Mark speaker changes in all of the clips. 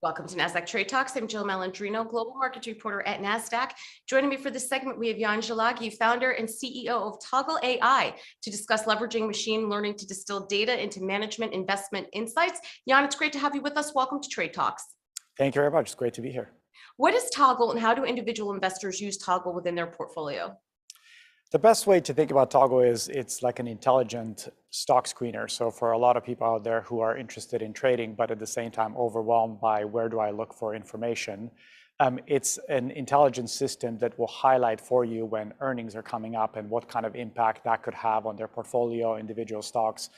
Speaker 1: Welcome to Nasdaq Trade Talks. I'm Jill Malandrino, Global Markets Reporter at Nasdaq. Joining me for this segment, we have Szilagyi, founder and CEO of Toggle AI, to discuss leveraging machine learning to distill data into management investment insights. Jan, it's great to have you with us. Welcome to Trade Talks.
Speaker 2: Thank you very much. It's great to be here.
Speaker 1: What is Toggle and how do individual investors use Toggle within their portfolio?
Speaker 2: The best way to think about Toggle is it's like an intelligent stock screener. So for a lot of people out there who are interested in trading, but at the same time overwhelmed by where do I look for information, it's an intelligent system that will highlight for you when earnings are coming up and what kind of impact that could have on their portfolio, individual stocks.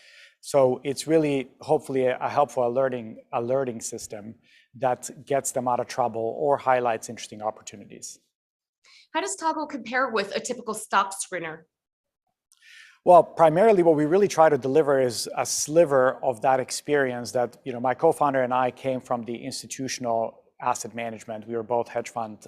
Speaker 2: So it's really hopefully a helpful alerting system that gets them out of trouble or highlights interesting opportunities.
Speaker 1: How does Toggle compare with a typical stock screener?
Speaker 2: Well, primarily what we really try to deliver is a sliver of that experience that, my co-founder and I came from the institutional asset management. We were both hedge fund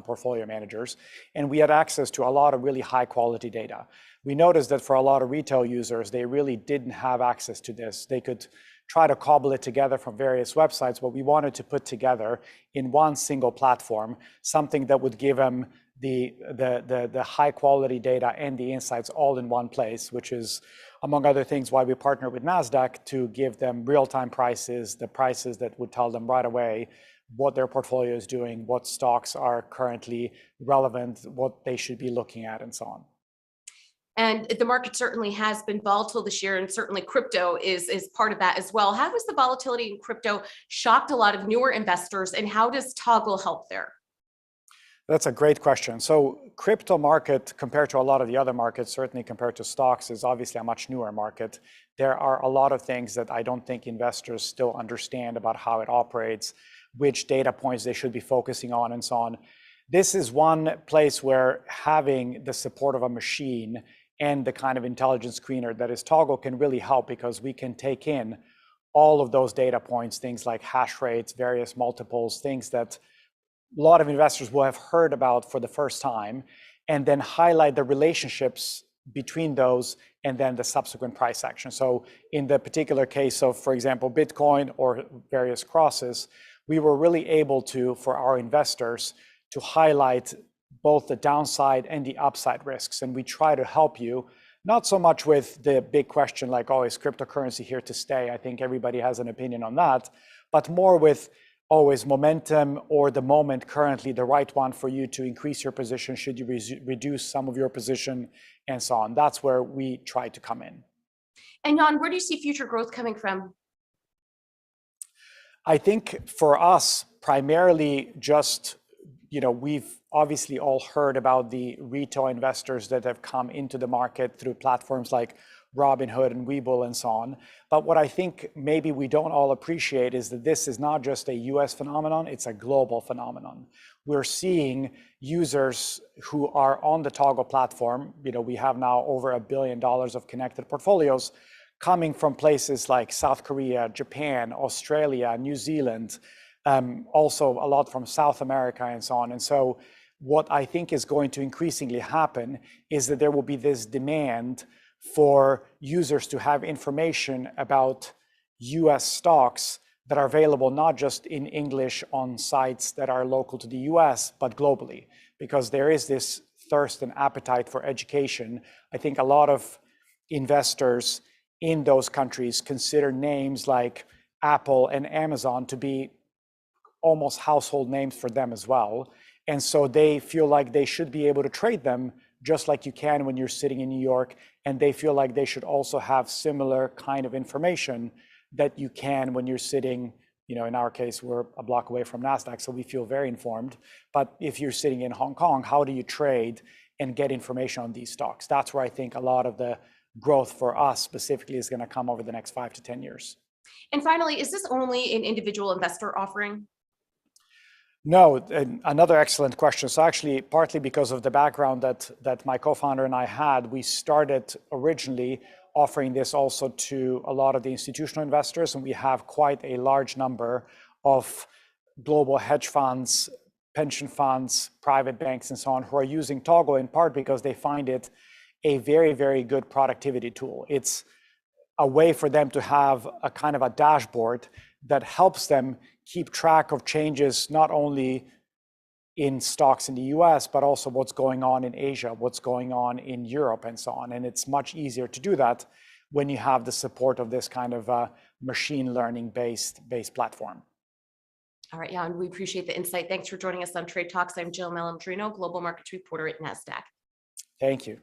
Speaker 2: portfolio managers, and we had access to a lot of really high quality data. We noticed that for a lot of retail users, they really didn't have access to this. They could try to cobble it together from various websites, but we wanted to put together in one single platform, something that would give them the high quality data and the insights all in one place, which is, among other things, why we partner with Nasdaq to give them real-time prices, the prices that would tell them right away what their portfolio is doing, what stocks are currently relevant, what they should be looking at, and so on.
Speaker 1: And the market certainly has been volatile this year, and certainly crypto is part of that as well. How has the volatility in crypto shocked a lot of newer investors, and how does Toggle help there?
Speaker 2: That's a great question. So crypto market, compared to a lot of the other markets, certainly compared to stocks, is obviously a much newer market. There are a lot of things that I don't think investors still understand about how it operates, which data points they should be focusing on, and so on. This is one place where having the support of a machine and the kind of intelligence screener that is Toggle can really help, because we can take in all of those data points, things like hash rates, various multiples, things that a lot of investors will have heard about for the first time, and then highlight the relationships between those and then the subsequent price action. So in the particular case of, for example, Bitcoin or various crosses, we were really able to, for our investors, to highlight both the downside and the upside risks. And we try to help you, not so much with the big question like, oh, is cryptocurrency here to stay? I think everybody has an opinion on that, but more with, oh, is momentum or the moment currently the right one for you to increase your position? Should you reduce some of your position, and so on? That's where we try to come in.
Speaker 1: And Jan, where do you see future growth coming from?
Speaker 2: I think for us, primarily just, we've obviously all heard about the retail investors that have come into the market through platforms like Robinhood and Webull and so on. But what I think maybe we don't all appreciate is that this is not just a US phenomenon, it's a global phenomenon. We're seeing users who are on the Toggle platform, we have now over $1 billion of connected portfolios coming from places like South Korea, Japan, Australia, New Zealand, also a lot from South America and so on. And so what I think is going to increasingly happen is that there will be this demand for users to have information about US stocks that are available not just in English on sites that are local to the US, but globally, because there is this thirst and appetite for education. I think a lot of investors in those countries consider names like Apple and Amazon to be almost household names for them as well. And so they feel like they should be able to trade them just like you can when you're sitting in New York. And they feel like they should also have similar kind of information that you can when you're sitting, in our case, we're a block away from Nasdaq, so we feel very informed. But if you're sitting in Hong Kong, how do you trade and get information on these stocks? That's where I think a lot of the growth for us specifically is going to come over the next 5 to 10 years.
Speaker 1: And finally, is this only an individual investor offering?
Speaker 2: No, another excellent question. So actually, partly because of the background that my co-founder and I had, we started originally offering this also to a lot of the institutional investors, and we have quite a large number of global hedge funds, pension funds, private banks, and so on, who are using Toggle in part because they find it a very, very good productivity tool. It's a way for them to have a kind of a dashboard that helps them keep track of changes not only in stocks in the US, but also what's going on in Asia, what's going on in Europe, and so on. And it's much easier to do that when you have the support of this kind of machine learning based platform.
Speaker 1: All right, Jan, we appreciate the insight. Thanks for joining us on Trade Talks. I'm Jill Malandrino, Global Markets Reporter at Nasdaq.
Speaker 2: Thank you.